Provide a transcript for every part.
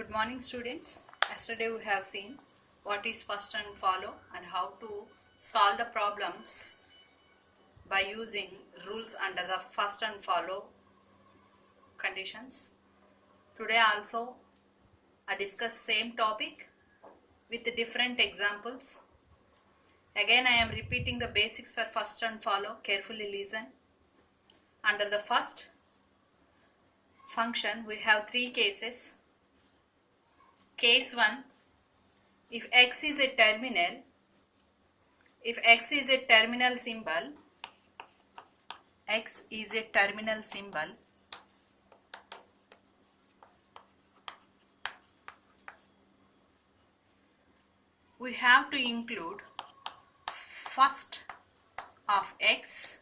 Good morning, students. Yesterday we have seen what is first and follow and how to solve the problems by using rules under the first and follow conditions. Today also I discuss same topic with different examples. Again I am repeating the basics for first and follow. Carefully listen. Under the first function we have three cases. Case 1, if x is a terminal symbol, x is a terminal symbol, we have to include first of x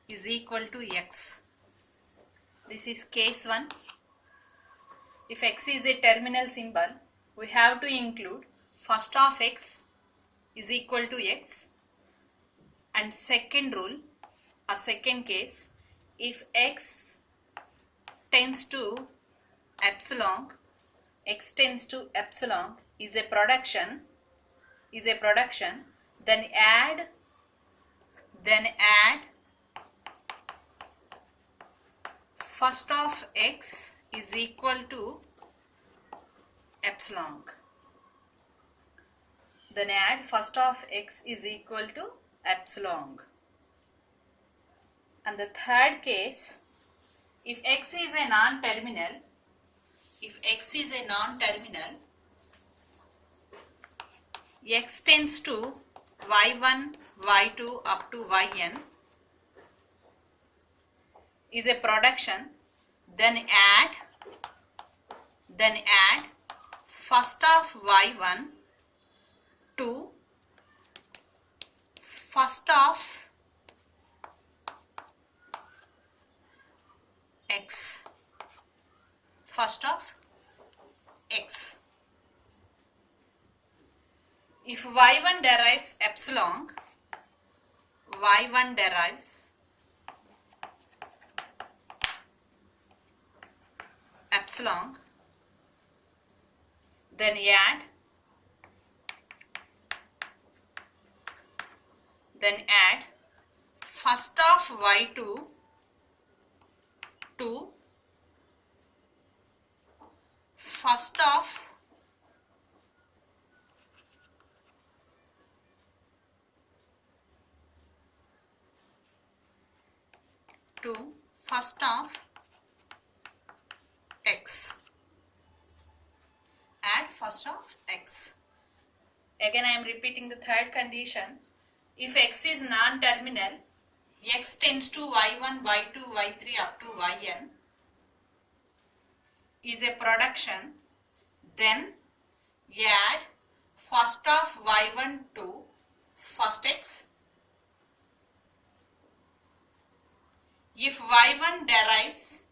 is equal to x. This is case 1. If x is a terminal symbol, we have to include first of x is equal to x. And second rule or second case, if x tends to epsilon, x tends to epsilon is a production, then add first of x is equal to epsilon. Then add first of x is equal to epsilon. And the third case, if x is a non-terminal, x tends to y1, y2 up to yn is a production, then add first of y1 to first of x. If y1 derives epsilon, then add first of y2 to first of x. Add first of x. Again I am repeating the third condition. If x is non-terminal, x tends to y1, y2, y3 up to yn is a production, then add first of y1 to first x. If y1 derives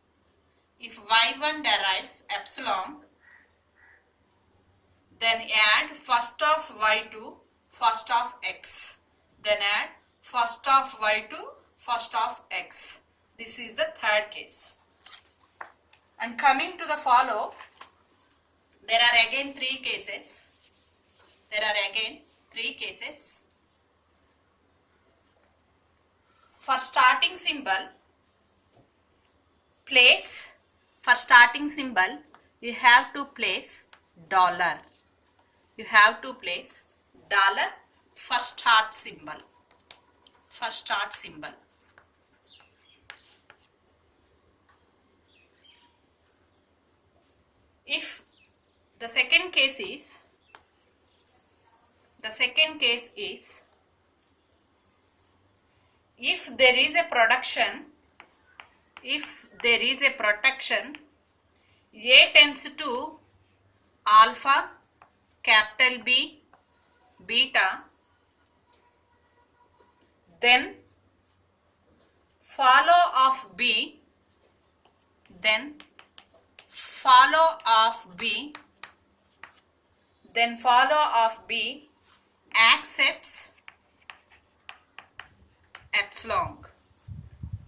epsilon, then add first of y to first of x. Then add first of y to first of x. This is the third case. And coming to the follow, there are again three cases. For starting symbol, you have to place dollar. For start symbol. If the second case is if there is a protection, A tends to alpha, capital B, beta, then follow of B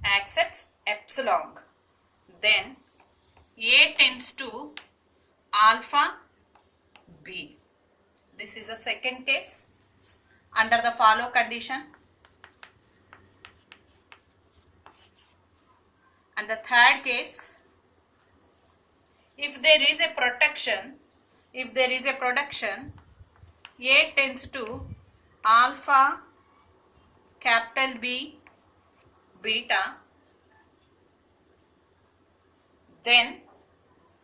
accepts epsilon, then A tends to alpha b. This is the second case under the follow condition. And the third case, if there is a protection, A tends to alpha capital B beta, then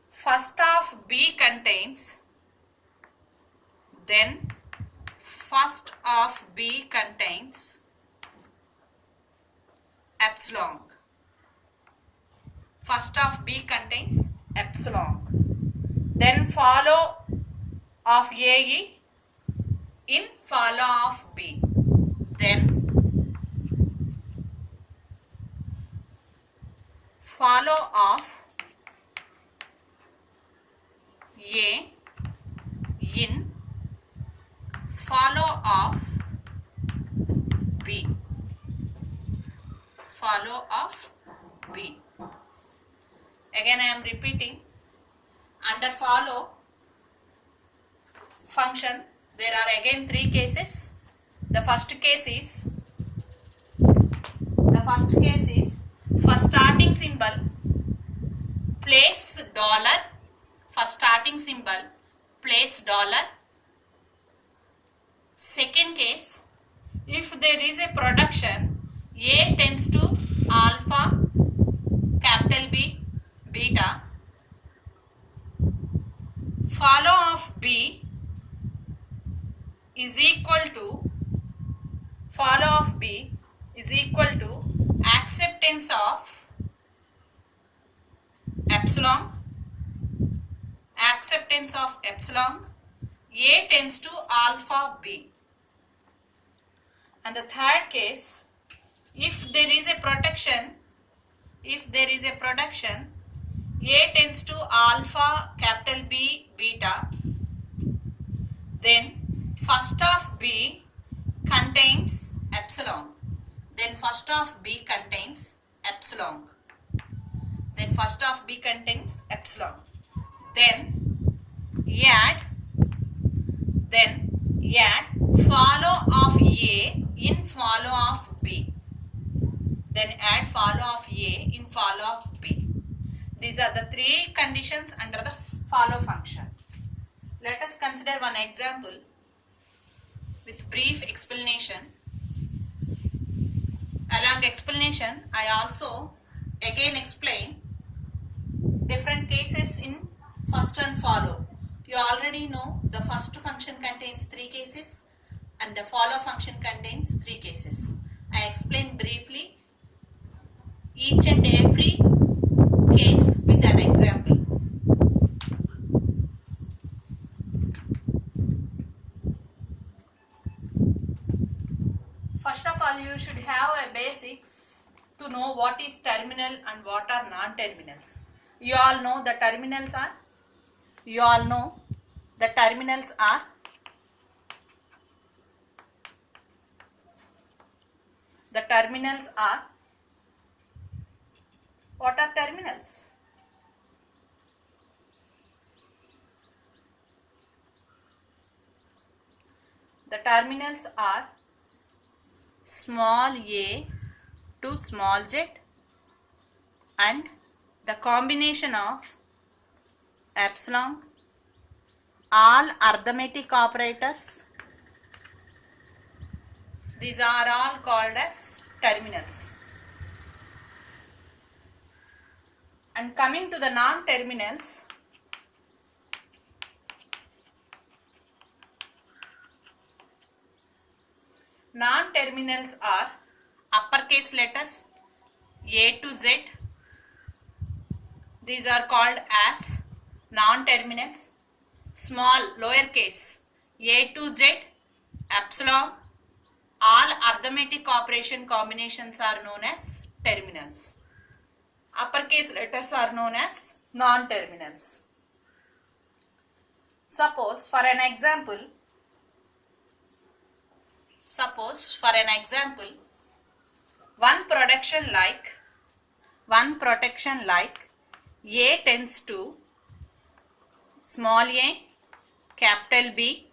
first of B contains epsilon. First of B contains epsilon. Then follow of A in follow of B. Then follow of A in follow of B. Follow of B. Again I am repeating, under follow function there are again three cases. The first case is for starting symbol place dollar. For starting symbol place dollar. Second case, if there is a production, A tends to alpha capital B beta, follow of B is equal to acceptance of epsilon. A tends to alpha B. And the third case, if there is a protection, A tends to alpha capital B beta, then first of B contains epsilon. Then add follow of A in follow of B. These are the three conditions under the follow function. Let us consider one example with brief explanation. Along explanation, I also again explain different cases in first and follow. You already know the first function contains three cases and the follow function contains three cases. I explain briefly each and every case with an example. First of all, you should have a basics to know what is terminal and what are non-terminals. You all know the terminals are what are terminals? The terminals are small a to small z and the combination of epsilon, all arithmetic operators. These are all called as terminals. And coming to the non-terminals, non-terminals are uppercase letters A to Z. These are called as non-terminals. Small lowercase A to Z, epsilon, all arithmetic operation combinations are known as terminals. Uppercase letters are known as non-terminals. Suppose for an example, one protection like A tends to small a capital B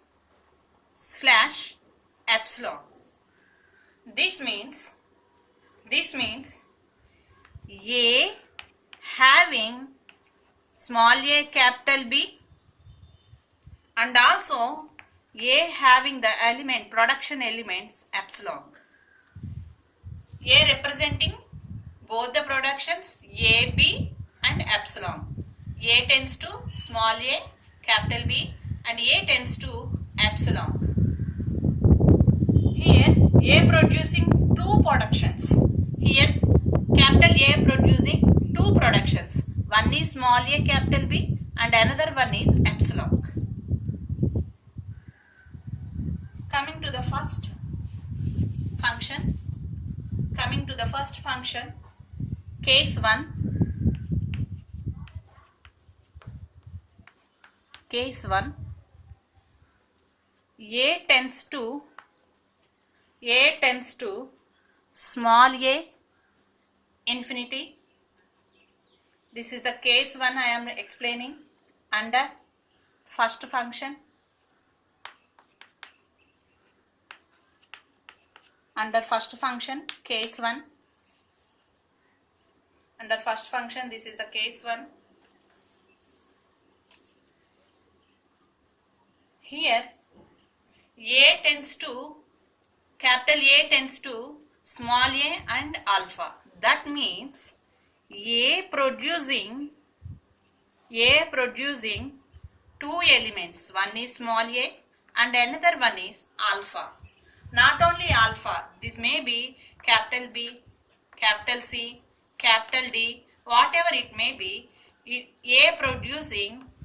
slash epsilon. This means A having small a capital B and also A having the element production elements epsilon. A representing both the productions A, B and epsilon. A tends to small a capital B and A tends to epsilon. Here A producing two productions. Here capital A producing two productions. One is small a capital B and another one is epsilon. Coming to the first function. Case 1. A tends to small a infinity. This is the case 1 I am explaining under first function. Under first function, case 1. Under first function, this is the case 1. Here, capital A tends to small a and alpha. That means A producing two elements. One is small a and another one is alpha. Not only alpha, this may be capital B, capital C, capital D, whatever it may be.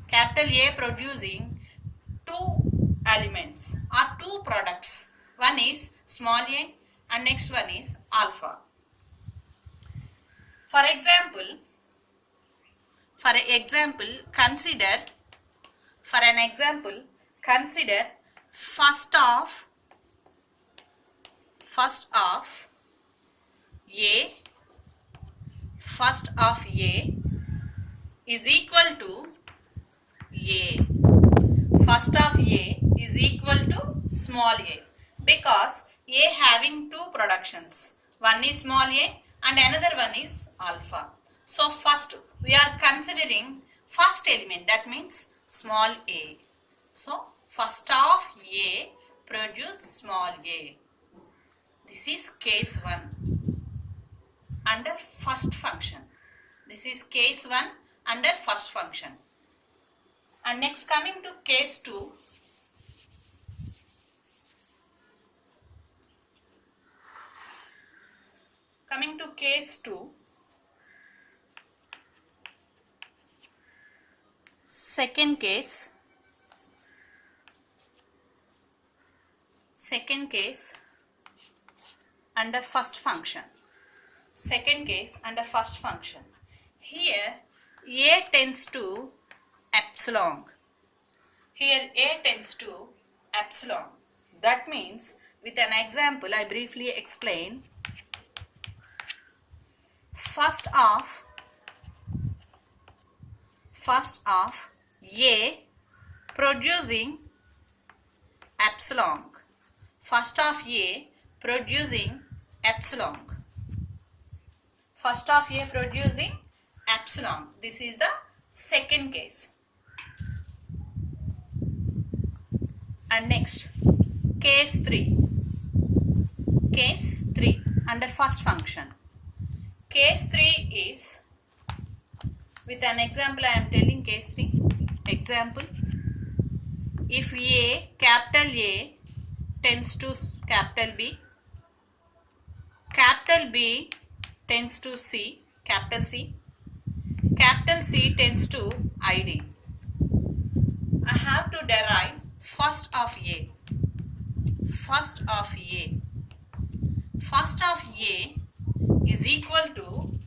Capital A producing two elements or two products. One is small a and next one is alpha. For example, consider first of A is equal to A. First of A is equal to small a because A having two productions. One is small a and another one is alpha. So first we are considering first element, that means small a. So first of A produce small a. This is case 1 under first function. This is case 1 under first function. And next coming to case 2. Coming to case 2. Second case under first function. Here A tends to epsilon. That means with an example I briefly explain. First of A producing epsilon. First of A producing epsilon. This is the second case. And next, case 3 under first function. Case 3 is, with an example I am telling case 3. Example, if capital A tends to capital B tends to capital C tends to ID. I have to derive first of A. First of A is equal to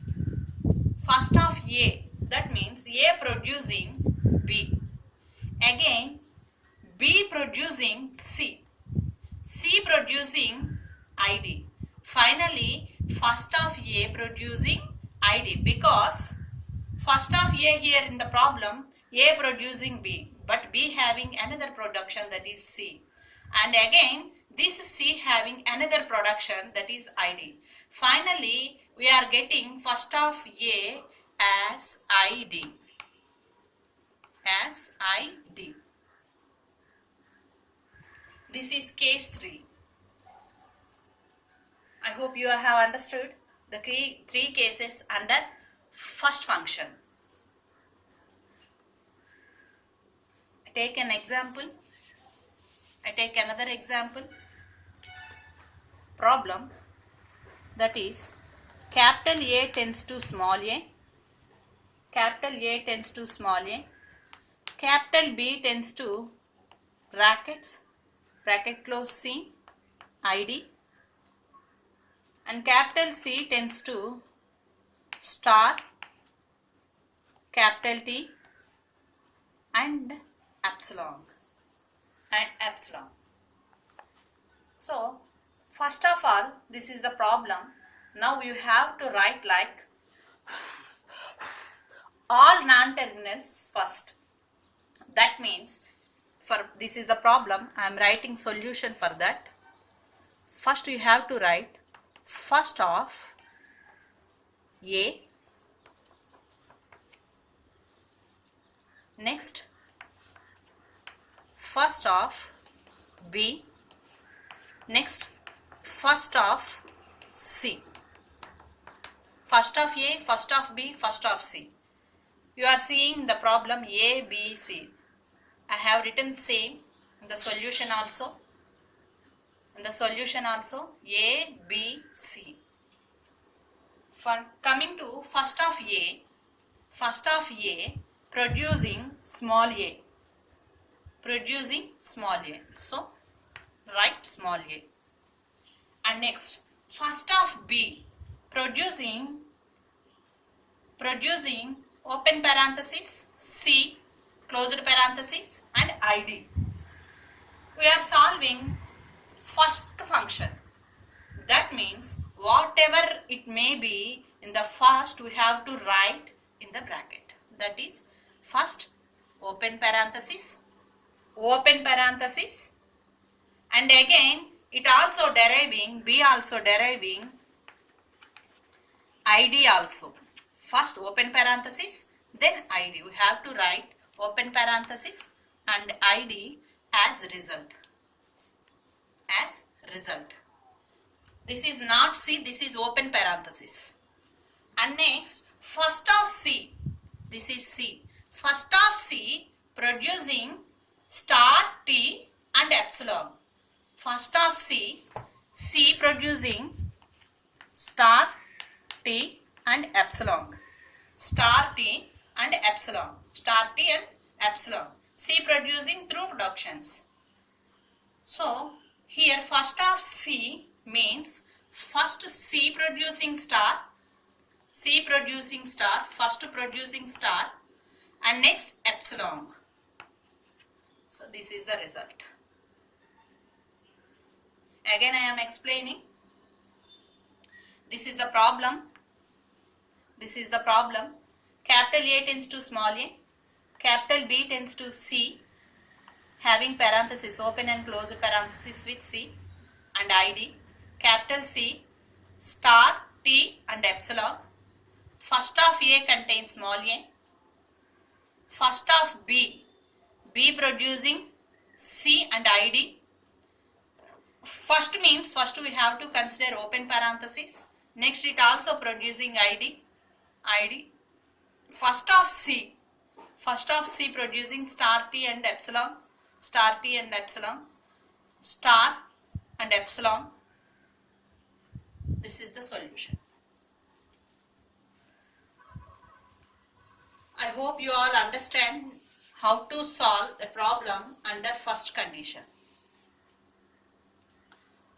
first of A. That means A producing B. Again B producing C. C producing ID. Finally first of A producing ID, because first of A here in the problem A producing B. but B having another production, that is C. And again this C having another production, that is ID. Finally we are getting first of A as ID. As ID. This is case 3. I hope you have understood the three cases under first function. I take an example. I take another example. Problem, that is capital A tends to small a. Capital A tends to small a. Capital B tends to brackets, bracket close C, ID. And capital C tends to star, capital T and epsilon. So first of all, this is the problem. Now you have to write like all non-terminals first. That means for this is the problem, I am writing solution for that. First you have to write first of A, next first of B, next first of C. First of A, first of B, first of C. You are seeing the problem A, B, C. I have written same in the solution also. In the solution also A, B, C. For coming to first of A producing small a. Producing small a. So write small a. And next first of B producing open parenthesis C closed parenthesis and ID. We are solving first function. That means whatever it may be in the first we have to write in the bracket. That is first open parenthesis and again it also deriving B also deriving ID also. First open parenthesis then ID. We have to write open parenthesis and ID as result. This is not C, this is open parenthesis. And next first of C, this is C. First of C producing star T and epsilon. First of C producing star T and epsilon. Star T and epsilon. Star T and epsilon. C producing through productions. So here first of C means first C producing star, first producing star and next epsilon. So this is the result. Again I am explaining. This is the problem. Capital A tends to small a. Capital B tends to C having parenthesis open and closed parenthesis with C and ID. Capital C star T and epsilon. First of A contains small a. First of B producing C and ID. First means first we have to consider open parenthesis. Next it also producing ID. First of C producing star T and epsilon. Star and epsilon. This is the solution. I hope you all understand how to solve a problem under first condition,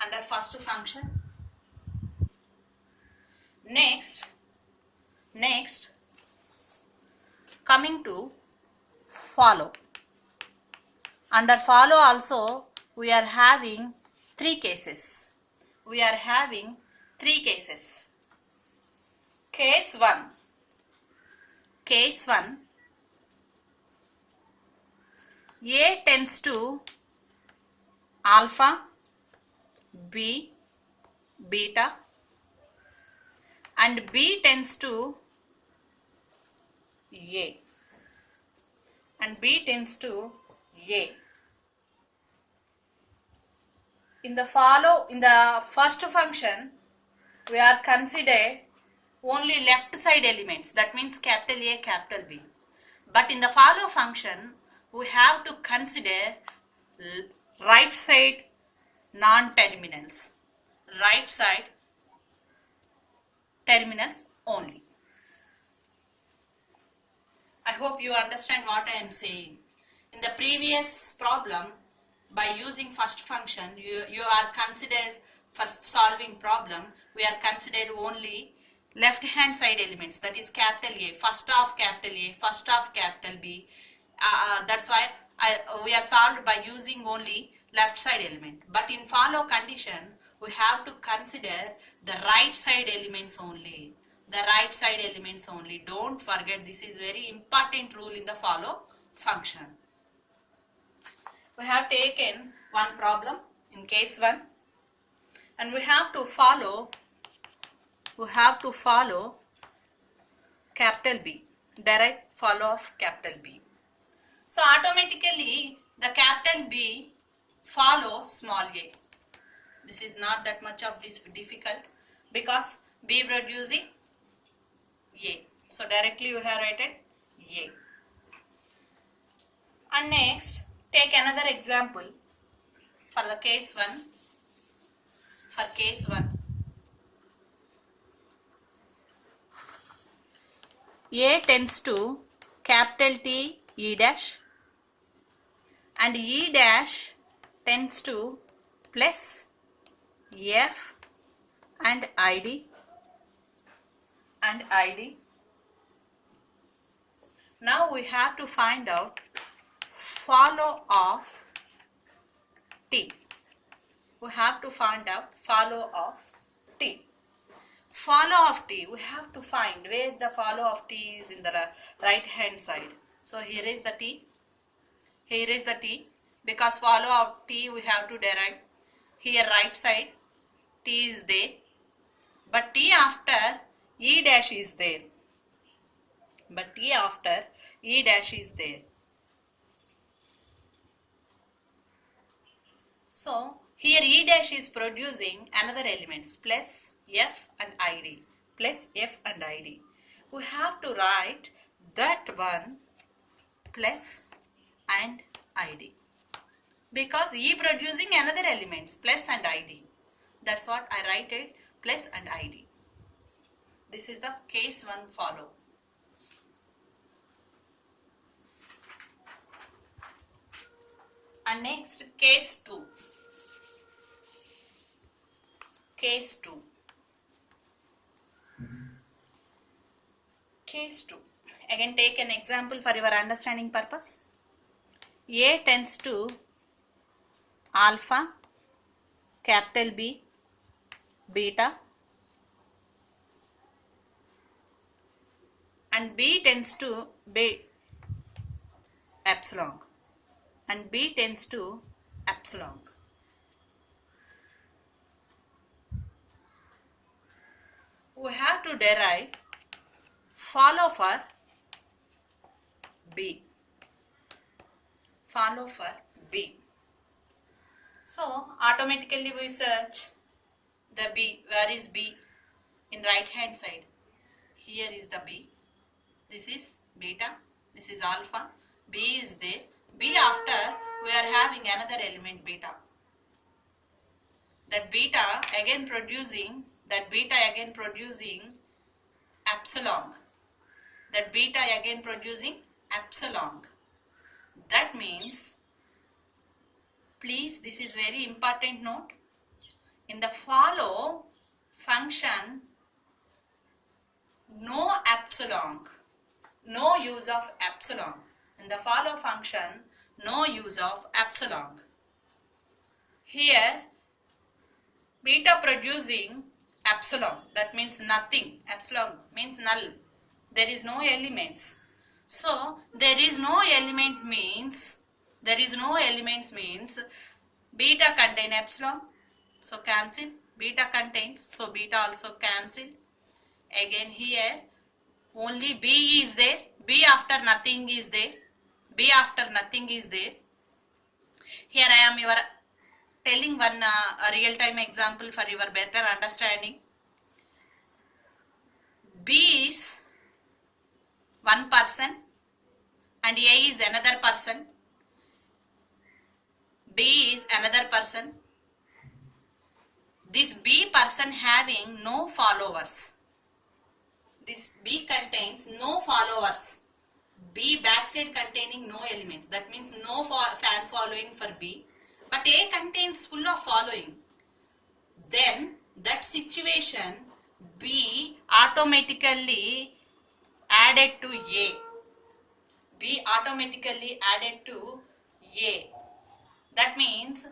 under first function. Next coming to follow. Under follow also we are having three cases. Case 1. A tends to alpha, B, beta, and B tends to A, and B tends to A. In the first function, we are considered only left side elements, that means capital A, capital B. But in the follow function, we have to consider right side non-terminals, right side terminals only. I hope you understand what I am saying. In the previous problem, by using first function, you are considered, for solving problem, we are considered only left hand side elements, that is capital A, first of capital A, first of capital B. That's why we are solved by using only left side element. But in follow condition, we have to consider the right side elements only. The right side elements only. Don't forget, this is very important rule in the follow function. We have taken one problem in case 1, and we have to follow capital B, direct follow of capital B. So automatically the capital B follows small a. This is not that much of this difficult, because B producing A. So directly we have written A. And next, take another example for the case 1. For case 1, A tends to capital T E dash, and E dash tends to plus F and ID. Now we have to find out follow of T. We have to find out follow of T. Follow of T, we have to find where the follow of T is in the right hand side. So here is the T. Here is the T. Because follow of T we have to derive. Here right side T is there. But T after E dash is there. So here E dash is producing another elements plus F and ID. We have to write that one plus and ID, because E producing another elements plus and ID. That's what I write it, plus and ID. This is the case 1 follow. And next case 2. Case 2. Again take an example for your understanding purpose. A tends to alpha, capital B, beta, and B tends to epsilon. We have to derive follow for B. So automatically we search the B. Where is B? In right hand side. Here is the B. This is beta. This is alpha. B is there. B after we are having another element beta. That beta again producing epsilon. That means, please, this is very important note. In the follow function, no epsilon, no use of epsilon. In the follow function, no use of epsilon. Here, beta producing epsilon, that means nothing. Epsilon means null. There is no elements. So there is no element means There is no elements means beta contain epsilon, so cancel. Beta contains, so beta also cancel. Again here only B is there. B after nothing is there. B after nothing is there. Here I am telling one real-time example for your better understanding. B is one person and A is another person. B is another person. This B person having no followers. This B contains no followers. B backside containing no elements. That means no fan following for B. But A contains full of following. Then that situation B automatically added to A. B automatically added to A. That means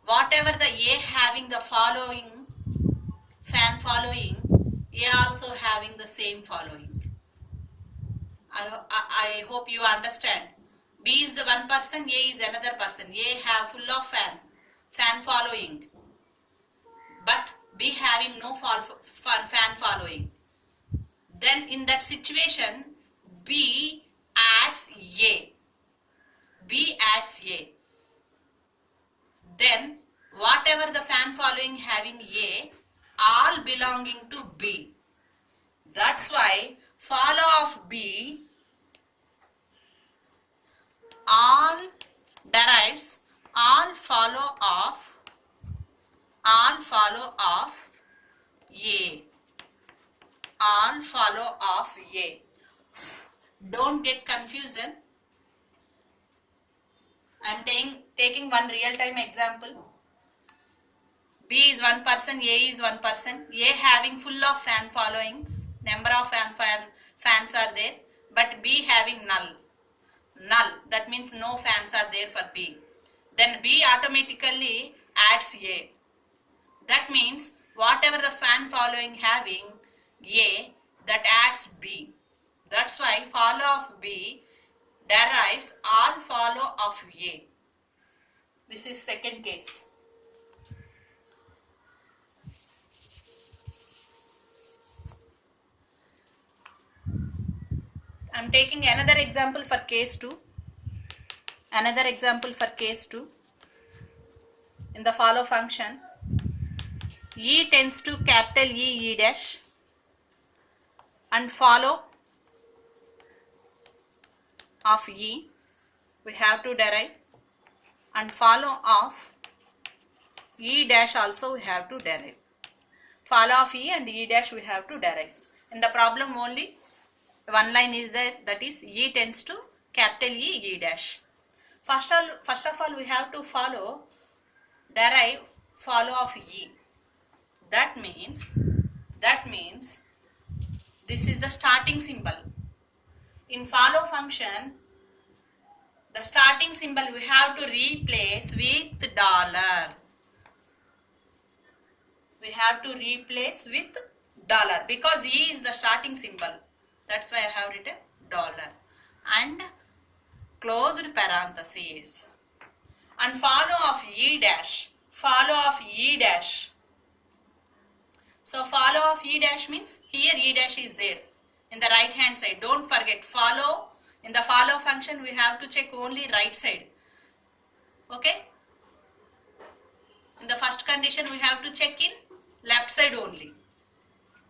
whatever the A having the following, fan following, A also having the same following. I hope you understand. B is the one person, A is another person. A have full of fan following. But B having no fan following. Then in that situation, B adds A. B adds A. Then whatever the fan following having A, all belonging to B. That's why follow of B all derives all follow of A. All follow of A. Don't get confusion. I am taking one real-time example. B is one person, A is one person. A having full of fan followings. Number of fans are there. But B having null. Null. That means no fans are there for B. Then B automatically adds A. That means whatever the fan following having A, that adds B. That's why follow of B derives all follow of A. This is second case. I am taking another example for case 2. Another example for case 2. In the follow function, E tends to capital E dash and follow of E we have to derive, and follow of E dash also we have to derive. Follow of E and E dash we have to derive. In the problem only one line is there, that is E tends to capital E dash. First of all we have to derive follow of E. That means this is the starting symbol. In follow function, the starting symbol we have to replace with dollar. We have to replace with dollar because E is the starting symbol. That's why I have written dollar and closed parentheses. And follow of E dash. Follow of E dash. So follow of E dash means here E dash is there in the right hand side. Don't forget follow. In the follow function we have to check only right side. Okay. In the first condition we have to check in left side only.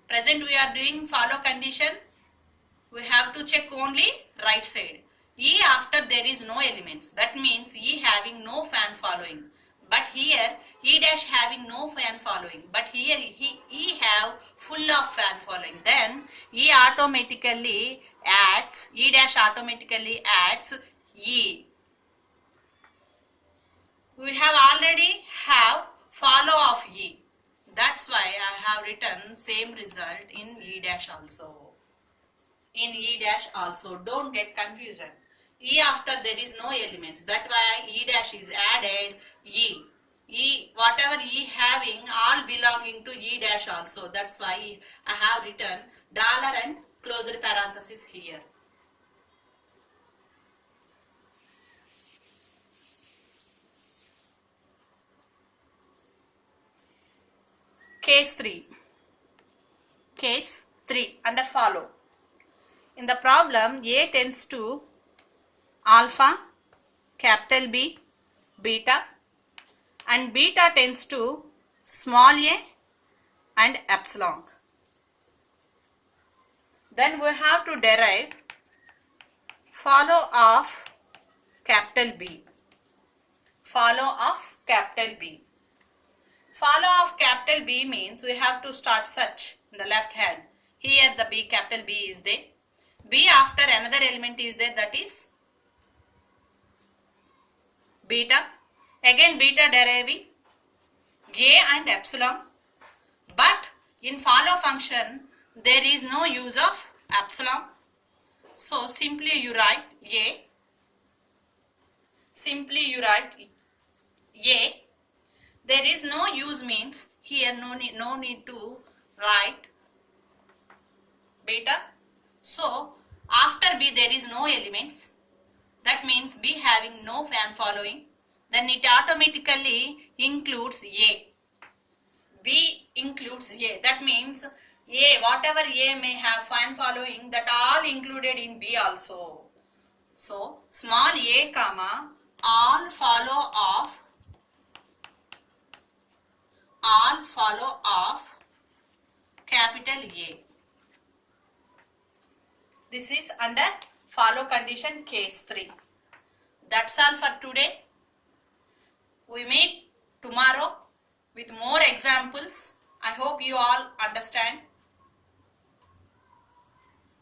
Present we are doing follow condition. We have to check only right side. E after there is no elements. That means E having no fan following. But here E dash having no fan following. But here E have full of fan following. Then E automatically adds, E dash automatically adds E. We have already have follow of E. That's why I have written same result in E dash also. In E dash also. Don't get confusion. E after there is no elements. That's why E dash is added E. E, whatever E having, all belonging to E dash also. That's why I have written dollar and closed parenthesis here. Case 3. Case 3 under follow. In the problem, A tends to alpha, capital B, beta, and beta tends to small a and epsilon. Then we have to derive follow of capital B. Follow of capital B. Follow of capital B means we have to start such in the left hand. Here the B, capital B is there. B after another element is there, that is beta. Again beta deriving A and epsilon. But in follow function there is no use of epsilon. So simply you write A. Simply you write A. There is no use means here no need to write beta. So after B there is no elements. That means B having no fan following. Then it automatically includes A. B includes A. That means A, whatever A may have fan following, that all included in B also. So small a comma all follow of capital A. This is under follow condition case 3. That's all for today. We meet tomorrow with more examples. I hope you all understand.